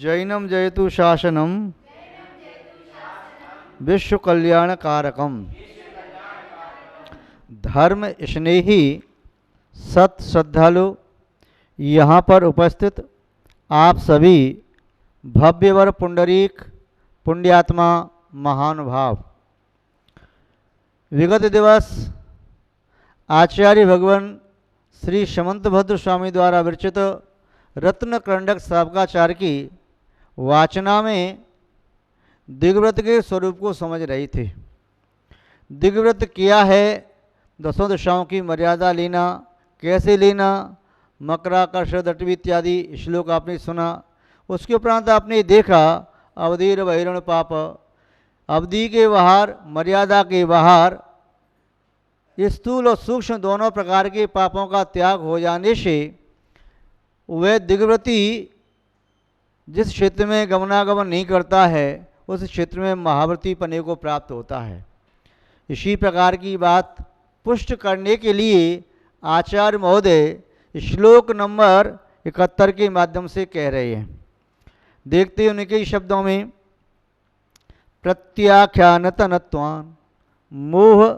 जैनम जयतु शासनम विश्व कल्याण कारकम। धर्म स्नेही सत श्रद्धालु यहाँ पर उपस्थित आप सभी भव्यवर पुंडरीक पुण्यात्मा महानुभाव, विगत दिवस आचार्य भगवान श्री समंतभद्र स्वामी द्वारा विरचित रत्न कंडक साबकाचार्य की वाचना में दिग्व्रत के स्वरूप को समझ रही थी। दिग्व्रत क्या है, दसों दिशाओं की मर्यादा लेना, कैसे लेना, मकराकर्ष दटवी इत्यादि श्लोक आपने सुना। उसके उपरांत आपने देखा अवधीर बहिरण पाप, अवधि के बाहर, मर्यादा के बाहर स्थूल और सूक्ष्म दोनों प्रकार के पापों का त्याग हो जाने से वह दिग्व्रती जिस क्षेत्र में गमनागमन नहीं करता है उस क्षेत्र में महाव्रती पने को प्राप्त होता है। इसी प्रकार की बात पुष्ट करने के लिए आचार्य महोदय श्लोक नंबर 71 के माध्यम से कह रहे हैं। देखते उनके शब्दों में, प्रत्याख्यान तनत्वान मोह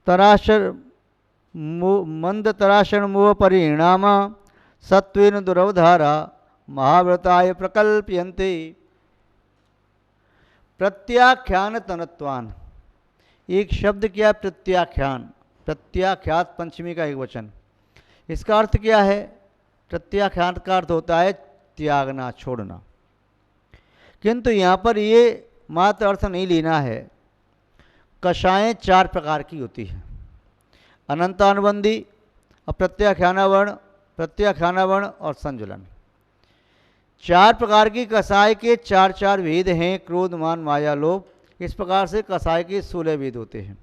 तराशर मंद तराशर मोह परिणाम सत्वेन दुरवधारा महाव्रताय प्रकल्प्यन्ते। प्रत्याख्यान तनत्वान, एक शब्द क्या है प्रत्याख्यान, प्रत्याख्यात पंचमी का एक वचन। इसका अर्थ क्या है? प्रत्याख्यान का अर्थ होता है त्यागना, छोड़ना। किंतु यहाँ पर ये मात्र अर्थ नहीं लेना है। कषाएँ 4 प्रकार की होती है, अनंतानुबंधी, अप्रत्याख्यानावर्ण, प्रत्याख्यानावर्ण और संजुलन। 4 प्रकार की कषाय के 4 भेद हैं, क्रोध मान माया लोभ। इस प्रकार से कषाय के 16 भेद होते हैं।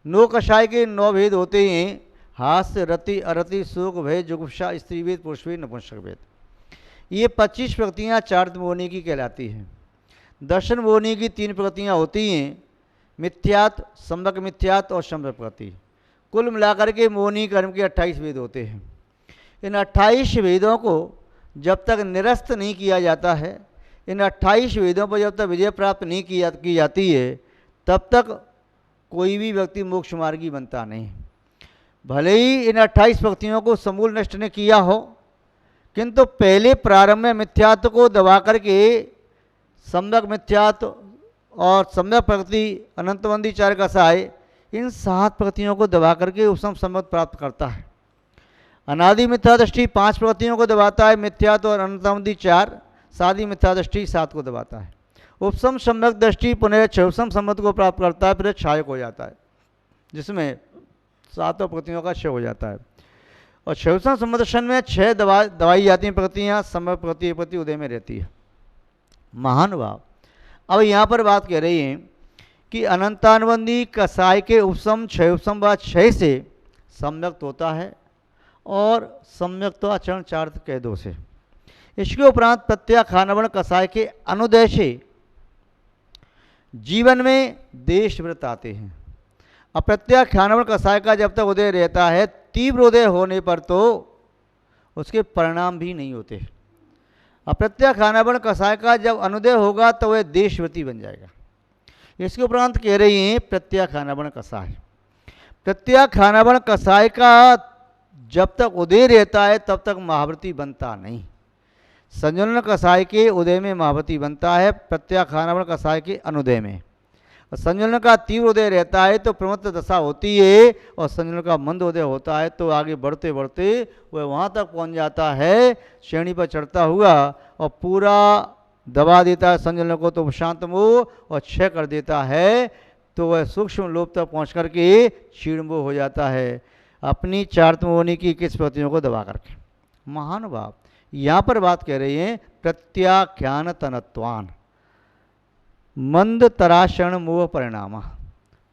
9 कषाय के 9 भेद होते हैं, हास्य, रति, अरति, शोक, भय, जुगुप्सा, स्त्री भेद, पुरुष भेद, नपुंसक भेद। ये 25 प्रकृतियाँ 4 मोहनी की कहलाती हैं। दर्शन मोहनी की 3 प्रकृतियाँ होती हैं, मिथ्यात्व, सम्यक मिथ्यात्व और सम्यक प्रकृति। कुल मिलाकर के मोहनी कर्म के 28 भेद होते हैं। इन 28 भेदों को जब तक निरस्त नहीं किया जाता है, इन 28 वेदों पर जब तक विजय प्राप्त नहीं की जाती है, तब तक कोई भी व्यक्ति मोक्ष मार्गी बनता नहीं। भले ही इन 28 भक्तियों को समूल नष्ट ने किया हो, किंतु पहले प्रारंभ में मिथ्यात्व को दबा करके सम्यक मिथ्यात्व और सम्यक प्रकृति, अनंतबंदी, चार कसाय, इन 7 प्रकृतियों को दबा करके उपसम सम्मत प्राप्त करता है। अनादि मिथ्या दृष्टि 5 प्रकृतियों को दबाता है, मिथ्यात्व और अनंतबंदी 4, सादी मिथ्या दृष्टि 7 को दबाता है। उपसम सम्यक दृष्टि पुनः क्षयसम सम्मत को प्राप्त करता है, फिर क्षायक हो जाता है, जिसमें 7 प्रकृतियों का क्षय हो जाता है। और क्षयसम सम्मत दर्शन में 6 दबाई जाती हैं प्रकृतियाँ, सम्यक प्रकृति प्रति उदय में रहती है। महानुभाव, अब यहाँ पर बात कह रही हैं कि अनंतानुबंधी कसाय के उपसम क्षय उपसम व क्षय से सम्यक्त होता है और सम्यक्त आचरण 4 कह दो से। इसके उपरांत प्रत्याख्यानवर्ण कसाय के अनुदय से जीवन में देश व्रत आते हैं। अप्रत्याख्यानवर्ण कसाय का जब तक उदय रहता है, तीव्र उदय होने पर तो उसके परिणाम भी नहीं होते। अप्रत्याख्यानवर्ण कसाय का जब अनुदय होगा तो वह देशव्रती बन जाएगा। इसके उपरांत कह रही हैं प्रत्याख्यानवर्ण कसाय। प्रत्याख्यानवर्ण कसाय का जब तक उदय रहता है तब तक महाव्रती बनता नहीं। संजुलन कसाय के उदय में महाव्रती बनता है, प्रत्याख्यानवर्ण कसाय के अनुदय में। और संजुलन का तीव्र उदय रहता है तो प्रमत्त दशा होती है, और संजुलन का मंद उदय होता है तो आगे बढ़ते बढ़ते वह वहाँ तक पहुँच जाता है, श्रेणी पर चढ़ता हुआ, और पूरा दबा देता है संजुलन को तो शांत मोह और क्षय कर देता है, तो वह सूक्ष्म लोभ तक पहुँच करके क्षीणमोह हो जाता है, अपनी 4 मोहनी की 21 प्रकृतियों को दबा करके। महानुभाव, यहाँ पर बात कह रही हैं प्रत्याख्यान तनत्वान मंद तराशरण मोह परिणाम।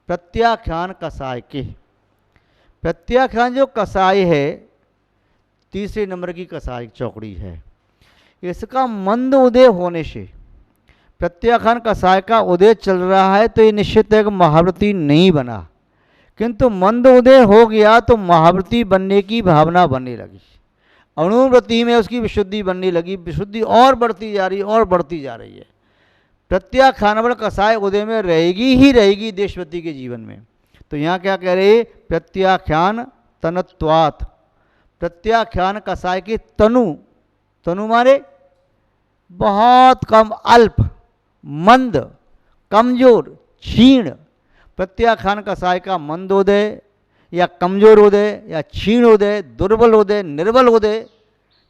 प्रत्याख्यान कसाय के, प्रत्याख्यान जो कसाय है 3 नंबर की कसाय चौकड़ी है, इसका मंद उदय होने से, प्रत्याख्यान कसाय का उदय चल रहा है तो ये निश्चित है कि महाव्रती नहीं बना, किंतु मंद उदय हो गया तो महाव्रती बनने की भावना बनने लगी। अणुव्रति में उसकी विशुद्धि बनने लगी, विशुद्धि और बढ़ती जा रही और बढ़ती जा रही है। प्रत्याख्यान बल कसाय उदय में रहेगी ही रहेगी देशवती के जीवन में। तो यहाँ क्या कह रहे, प्रत्याख्यान तनत्वात्, प्रत्याख्यान कसाय की तनु, तनु मारे बहुत कम, अल्प, मंद, कमजोर, क्षीण। प्रत्याख्यान कसाय का मंदोदय या कमजोर उदय या क्षीण उदय, दुर्बल उदय, निर्बल उदय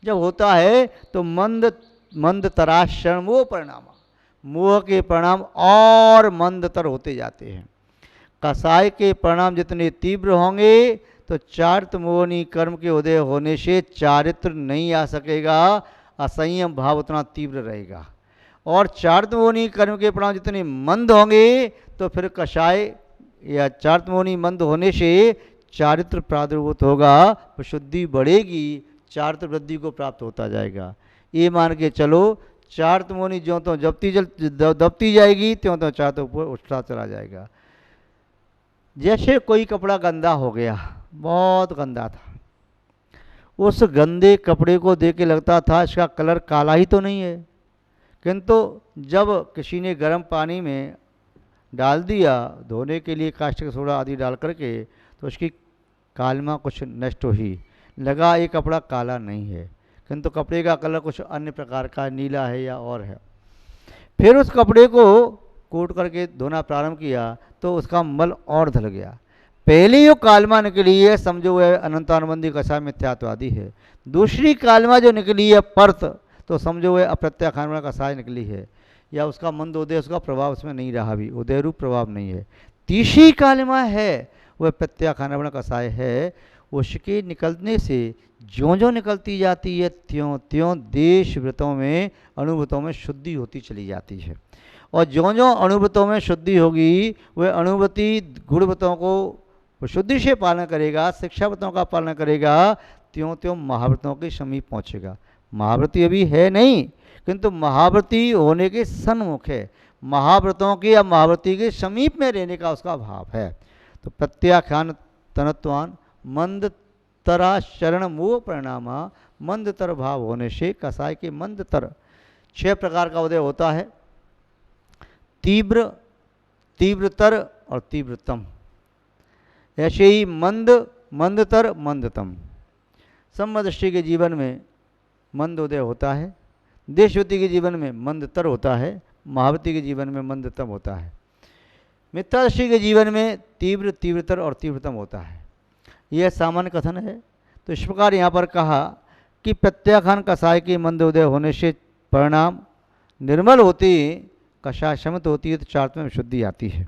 जब होता है तो मंद मंद तराशरण मोह परिणाम, मोह के परिणाम और मंदतर होते जाते हैं। कसाय के परिणाम जितने तीव्र होंगे तो चारित्र मोहनी कर्म के उदय होने से चारित्र नहीं आ सकेगा, असंयम भाव उतना तीव्र रहेगा। और चारित्र मोहनी कर्म के परिणाम जितने मंद होंगे तो फिर कषाय या चारित्र मोहनी मंद होने से चारित्र प्रादुर्भूत होगा, शुद्धि बढ़ेगी, चारित्र वृद्धि को प्राप्त होता जाएगा। ये मान के चलो चारित्र मोहनी ज्यों तो दबती जाएगी त्यों तो चारित्र ऊपर उठता चला जाएगा। जैसे कोई कपड़ा गंदा हो गया, बहुत गंदा था, उस गंदे कपड़े को देख के लगता था इसका कलर काला ही तो नहीं है, किंतु जब किसी ने गर्म पानी में डाल दिया धोने के लिए कास्टिक सोडा आदि डाल करके तो उसकी कालमा कुछ नष्ट हुई, लगा ये कपड़ा काला नहीं है, किंतु कपड़े का कलर कुछ अन्य प्रकार का नीला है या और है। फिर उस कपड़े को कोट करके धोना प्रारंभ किया तो उसका मल और धल गया। पहली जो कालमा निकली है समझो वह अनंतानुबंधी कषाय मिथ्यात्वादी है, दूसरी कालमा जो निकली है परत तो समझो वह अप्रत्याख्यान कषाय निकली है, या उसका मंद उदय, उसका प्रभाव उसमें नहीं रहा, भी उदय रूप प्रभाव नहीं है। तीसरी कालमा है वह प्रत्याख्यान कषाय है, उसके निकलने से ज्यों ज्यों निकलती जाती है त्यों त्यों देश व्रतों में अनुभूतों में शुद्धि होती चली जाती है। और ज्यों ज्यों अनुभूतों में शुद्धि होगी वह अनुभूति गुणव्रतों को शुद्धि से पालन करेगा, शिक्षाव्रतों का पालन करेगा, त्यों त्यों महाव्रतों के समीप पहुँचेगा। महाव्रती अभी है नहीं किंतु महाव्रती होने के सन्मुख है, महाव्रतों के या महाव्रती के समीप में रहने का उसका भाव है। तो प्रत्याख्यान तनत्वान मंद तरा शरण मोह परिणामा, मंदतर भाव होने से कसाय के मंदतर 6 प्रकार का उदय होता है, तीव्र, तीव्रतर और तीव्रतम। ऐसे ही मंद, मंदतर, मंदतम। समदृष्टि के जीवन में मंद उदय होता है, देशवती के जीवन में मंदतर होता है, महावती के जीवन में मंदतम होता है, मिथ्यादृष्टि के जीवन में तीव्र, तीव्रतर और तीव्रतम होता है। यह सामान्य कथन है। तो इस प्रकार यहाँ पर कहा कि प्रत्याख्यान कषाय के मंद उदय होने से परिणाम निर्मल होते, कषाय शमित होती है तो चारित्र में शुद्धि आती है।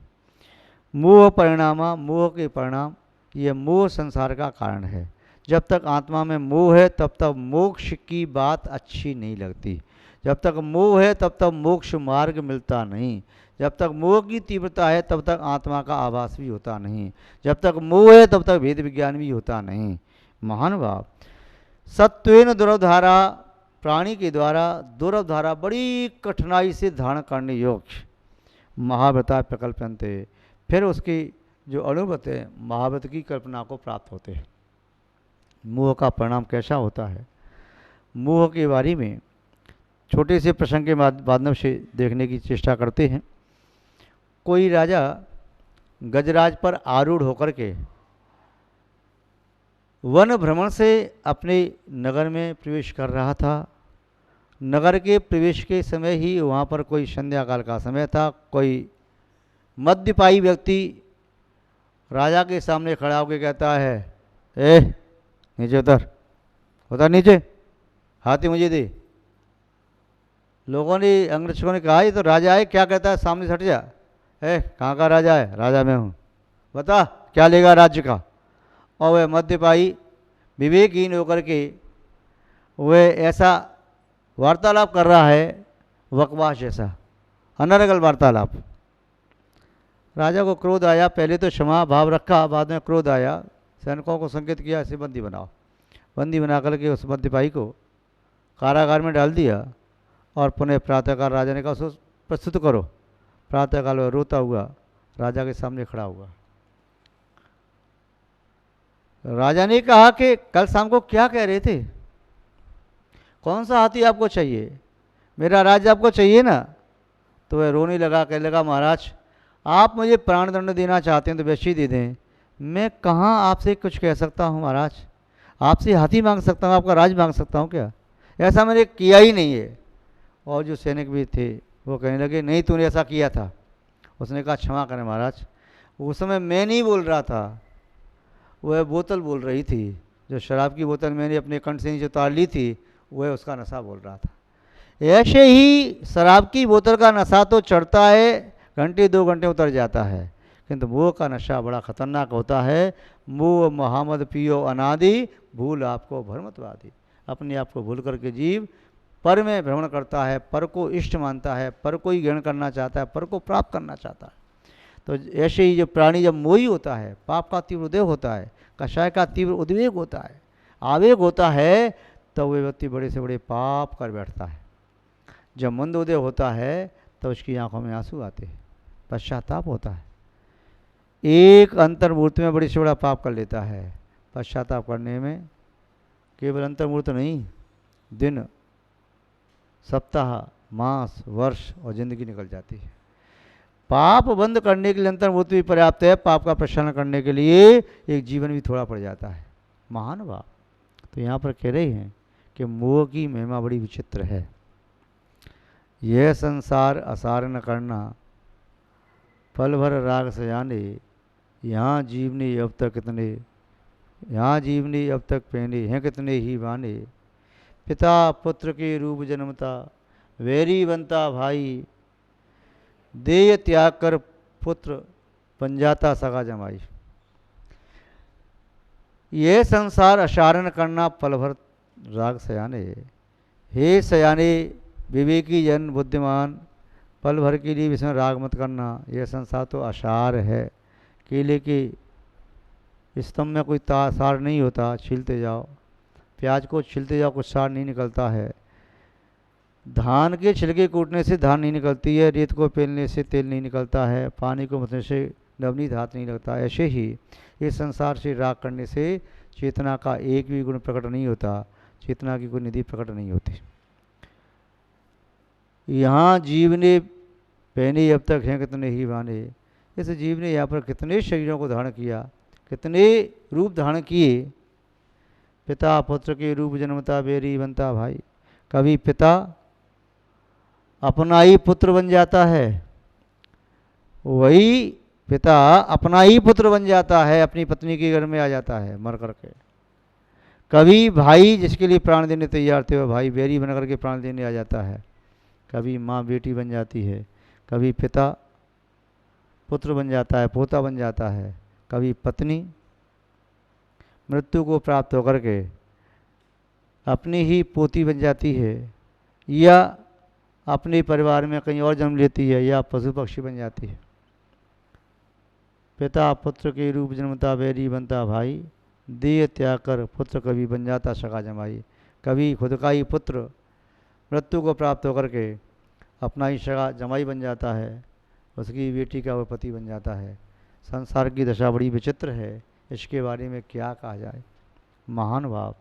मोह परिणामा, मोह के परिणाम, यह मोह संसार का कारण है। जब तक आत्मा में मोह है तब तक मोक्ष की बात अच्छी नहीं लगती, जब तक मोह है तब तक मोक्ष मार्ग मिलता नहीं, जब तक मोह की तीव्रता है तब तक आत्मा का आभास भी होता नहीं, जब तक मोह है तब तक भेद विज्ञान भी होता नहीं। महानुभाव, सत्वेन दुर्धारा, प्राणी के द्वारा दुर्धारा बड़ी कठिनाई से धारण करने योग्य महाव्रता प्रकल्पन्ते, फिर उसकी जो अनुभूत है महाव्रत की कल्पना को प्राप्त होते हैं। मोह का परिणाम कैसा होता है, मोह के बारे में छोटे से प्रसंग के माध्यम से देखने की चेष्टा करते हैं। कोई राजा गजराज पर आरूढ़ होकर के वन भ्रमण से अपने नगर में प्रवेश कर रहा था। नगर के प्रवेश के समय ही वहाँ पर कोई संध्या काल का समय था, कोई मद्यपाई व्यक्ति राजा के सामने खड़ा होकर कहता है, ए नीचे उतर नीचे, हाथी मुझे दे। लोगों ने, अंग्रेजों ने कहा ये तो राजा है, क्या कहता है, सामने से हट जा। कहाँ का राजा है? राजा मैं हूँ, बता क्या लेगा राज्य का। और वह मध्यपाई विवेकहीन होकर के वह ऐसा वार्तालाप कर रहा है, बकवास जैसा, अनर्गल वार्तालाप। राजा को क्रोध आया, पहले तो क्षमा भाव रखा, बाद में क्रोध आया, सैनिकों को संकेत किया ऐसे बंदी बनाओ। बंदी बना करके उस मध्यपाई को कारागार में डाल दिया और पुनः प्रातःकाल राजा ने कहा उसको प्रस्तुत करो। प्रातःकाल वह रोता हुआ राजा के सामने खड़ा हुआ। राजा ने कहा कि कल शाम को क्या कह रहे थे? कौन सा हाथी आपको चाहिए, मेरा राज्य आपको चाहिए ना। तो वह रोने लगा, कहने लगा महाराज आप मुझे प्राणदंड देना चाहते हैं तो वैसे ही दे दें, मैं कहाँ आपसे कुछ कह सकता हूँ महाराज, आपसे हाथी मांग सकता हूँ, आपका राज मांग सकता हूँ क्या, ऐसा मैंने किया ही नहीं है। और जो सैनिक भी थे वो कहने लगे नहीं तूने ऐसा किया था। उसने कहा क्षमा करें महाराज, उस समय मैं नहीं बोल रहा था, वह बोतल बोल रही थी, जो शराब की बोतल मैंने अपने कंठ से नीचे उतार ली थी वह उसका नशा बोल रहा था। ऐसे ही शराब की बोतल का नशा तो चढ़ता है, घंटे 2 घंटे उतर जाता है, किंतु मोह का नशा बड़ा खतरनाक होता है। मोह मोहम्मद पियो अनादि, भूल आपको भ्रमतवादी। अपने आप को भूल करके जीव पर में भ्रमण करता है, पर को इष्ट मानता है, पर को ही ग्रहण करना चाहता है, पर को प्राप्त करना चाहता है। तो ऐसे ही जो प्राणी जब मोही होता है, पाप का तीव्र उदय होता है, कषाय का तीव्र उद्वेग होता है, आवेग होता है, तो वह व्यक्ति बड़े से बड़े पाप कर बैठता है। जब मंद उदय होता है तो उसकी आंखों में आंसू आते हैं, पश्चाताप होता है, एक अंतर्मूर्त में बड़ी से बड़ा पाप कर लेता है। पश्चाताप करने में केवल अंतर्मूर्त नहीं, दिन, सप्ताह, मास, वर्ष और जिंदगी निकल जाती है। पाप बंद करने के लिए अंतर्मूर्त भी पर्याप्त है, पाप का प्रक्षालन करने के लिए एक जीवन भी थोड़ा पड़ जाता है। महान बाप तो यहाँ पर कह रहे हैं कि मोह की महिमा बड़ी विचित्र है। यह संसार असार न करना, पल भर राग सयाने, यहाँ जीवनी अब तक कितने, यहाँ जीवनी अब तक पहने हैं कितने ही बाने। पिता पुत्र के रूप जन्मता, वैरी बनता भाई, देय त्याग कर पुत्र बन जाता सगा जमाई। यह संसार असारण करना, पल भर राग सयाने। हे सयाने विवेकी जन बुद्धिमान, पल भर के लिए इसमें राग मत करना, यह संसार तो असार है। केले के स्तंभ में कोई सार नहीं होता, छीलते जाओ, प्याज को छीलते जाओ, कुछ सार नहीं निकलता है। धान के छिलके कूटने से धान नहीं निकलती है, रेत को पेलने से तेल नहीं निकलता है, पानी को मथने से नवनीत हाथ नहीं लगता। ऐसे ही इस संसार से राग करने से चेतना का एक भी गुण प्रकट नहीं होता, चेतना की कोई निधि प्रकट नहीं होती। यहाँ जीव ने पहने अब तक हैं कितने ही बाने। इस जीव ने यहाँ पर कितने शरीरों को धारण किया, कितने रूप धारण किए। पिता पुत्र के रूप जन्मता, बेरी बनता भाई। कभी पिता अपना ही पुत्र बन जाता है, वही पिता अपना ही पुत्र बन जाता है, अपनी पत्नी के घर में आ जाता है मर करके। कभी भाई जिसके लिए प्राण देने तैयार थे वह भाई बैरी बन करके प्राण देने आ जाता है। कभी माँ बेटी बन जाती है, कभी पिता पुत्र बन जाता है, पोता बन जाता है, कभी पत्नी मृत्यु को प्राप्त होकर के अपनी ही पोती बन जाती है, या अपने परिवार में कहीं और जन्म लेती है, या पशु पक्षी बन जाती है। पिता पुत्र के रूप जन्मता, बैरी बनता भाई, देह त्याग कर पुत्र कभी बन जाता सगा जमाई। कभी खुद का ही पुत्र मृत्यु को प्राप्त होकर के अपना ही सगा जमाई बन जाता है, उसकी बेटी का वह पति बन जाता है। संसार की दशा बड़ी विचित्र है, इसके बारे में क्या कहा जाए। महान भाव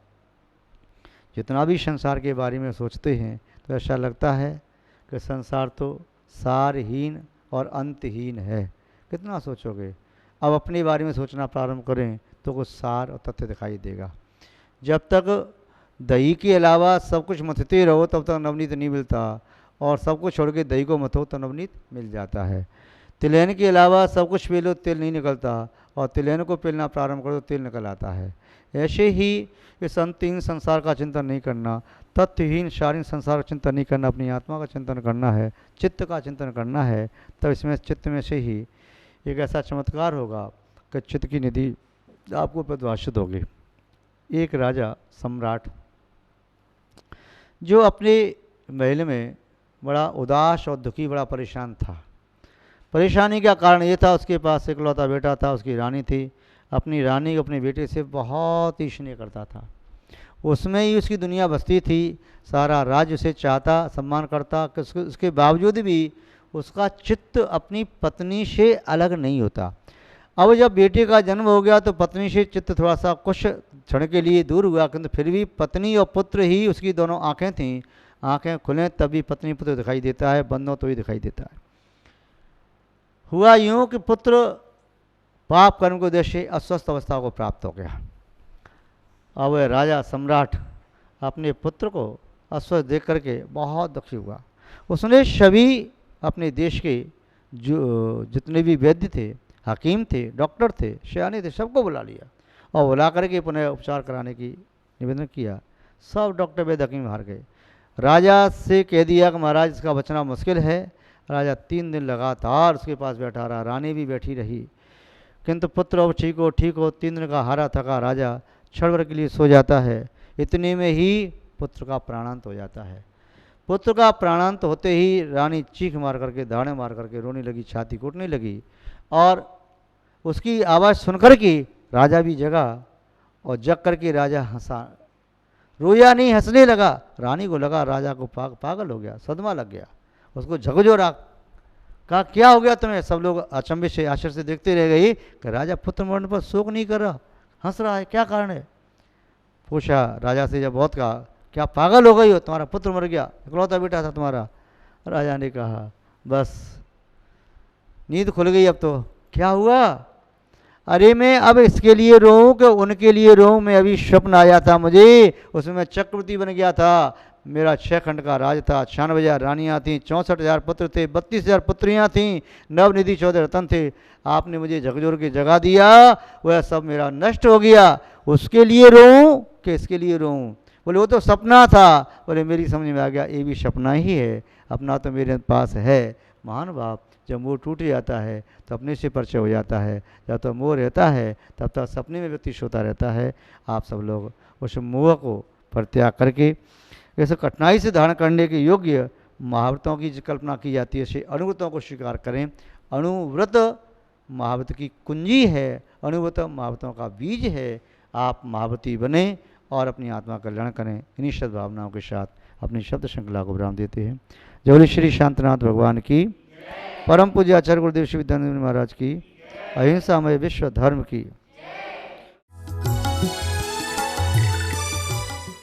जितना भी संसार के बारे में सोचते हैं तो ऐसा लगता है कि संसार तो सारहीन और अंतहीन है। कितना सोचोगे, अब अपने बारे में सोचना प्रारंभ करें तो कुछ सार और तथ्य दिखाई देगा। जब तक दही के अलावा सब कुछ मथते रहो तब तक नवनीत नहीं मिलता, और सब कुछ छोड़ के दही को मथो तो नवनीत मिल जाता है। तिलैन के अलावा सब कुछ पेलो तेल नहीं निकलता, और तिलैन को पेलना प्रारंभ करो तो तेल निकल आता है। ऐसे ही इस अंतहीन संसार का चिंतन नहीं करना, तथ्यहीन शारीन संसार का चिंतन नहीं करना, अपनी आत्मा का चिंतन करना है, चित्त का चिंतन करना है। तब इसमें चित्त में से ही एक ऐसा चमत्कार होगा कि चित्त की निधि आपको प्रद्भाषित होगी। एक राजा सम्राट जो अपने महल में बड़ा उदास और दुखी, बड़ा परेशान था। परेशानी का कारण ये था, उसके पास इकलौता बेटा था, उसकी रानी थी। अपनी रानी को अपने बेटे से बहुत ही स्नेह करता था, उसमें ही उसकी दुनिया बसती थी। सारा राज्य उसे चाहता, सम्मान करता, उसके बावजूद भी उसका चित्त अपनी पत्नी से अलग नहीं होता। अब जब बेटे का जन्म हो गया तो पत्नी से चित्त थोड़ा सा कुछ क्षण के लिए दूर हुआ, किंतु फिर भी पत्नी और पुत्र ही उसकी दोनों आंखें थीं। आंखें खुलें तभी पत्नी पुत्र दिखाई देता है, बंद हो तो ही दिखाई देता है। हुआ यूं कि पुत्र पाप कर्म के उद्देश्य से अस्वस्थ अवस्था को प्राप्त हो गया। अब वह राजा सम्राट अपने पुत्र को अस्वस्थ देख करके बहुत दुखी हुआ। उसने सभी अपने देश के जो जितने भी वैद्य थे, हकीम थे, डॉक्टर थे, सयाने थे, सबको बुला लिया और बुला करके पुनः उपचार कराने की निवेदन किया। सब डॉक्टर वैद्य हकीम हार गए। राजा से कह दिया कि महाराज इसका बचना मुश्किल है। राजा 3 दिन लगातार उसके पास बैठा रहा, रानी भी बैठी रही, किंतु पुत्र अब ठीक हो 3 दिन का हारा थका राजा क्षण भर के लिए सो जाता है। इतने में ही पुत्र का प्राणांत हो जाता है। पुत्र का प्राणांत होते ही रानी चीख मार करके, दाड़े मार करके रोने लगी, छाती कूटने लगी और उसकी आवाज़ सुनकर के राजा भी जगा और जग करके राजा हंसा, रोया नहीं, हंसने लगा। रानी को लगा राजा को पागल हो गया, सदमा लग गया। उसको झकझोरा, कहा क्या हो गया तुम्हें? सब लोग अचंभे से आश्चर्य से देखते रह गए कि राजा पुत्र मरने पर शोक नहीं कर रहा, हंस रहा है, क्या कारण है? पूछा राजा से, जब बहुत कहा क्या पागल हो गई हो, तुम्हारा पुत्र मर गया, इकलौता बेटा था तुम्हारा। राजा ने कहा बस नींद खुल गई, अब तो क्या हुआ? अरे मैं अब इसके लिए रोऊं कि उनके लिए रोऊं? मैं अभी स्वप्न आया था मुझे, उसमें मैं चक्रवर्ती बन गया था। मेरा 6 खंड का राज था, 96,000 रानियाँ थीं, 64,000 पुत्र थे, 32,000 पुत्रियाँ थीं, नवनिधि 14 रतन थे। आपने मुझे झकझोर के जगा दिया, वह सब मेरा नष्ट हो गया। उसके लिए रोऊं कि इसके लिए रोऊं? बोले वो तो सपना था। बोले मेरी समझ में आ गया, ये भी सपना ही है, अपना तो मेरे पास है। महान बाप, जब मोह टूट जाता है तो अपने से परिचय हो जाता है, जब तक मोह रहता है तब तक सपने में व्यक्ति सोता रहता है। आप सब लोग उस मोह को परित्याग करके ऐसे कठिनाई से धारण करने के योग्य महाव्रतों की कल्पना की जाती है, ऐसे अनुव्रतों को स्वीकार करें। अनुव्रत महाव्रत की कुंजी है, अनुव्रत महाव्रतों का बीज है। आप महाव्रती बने और अपनी आत्मा का कल्याण करें। इन्हीं सद्भावनाओं के साथ अपनी शब्द श्रृंखला को विराम देते हैं। जय श्री शांतनाथ भगवान की, परम पूज्य आचार्य गुरुदेव श्री विद्यानंद महाराज की, अहिंसामय विश्व धर्म की।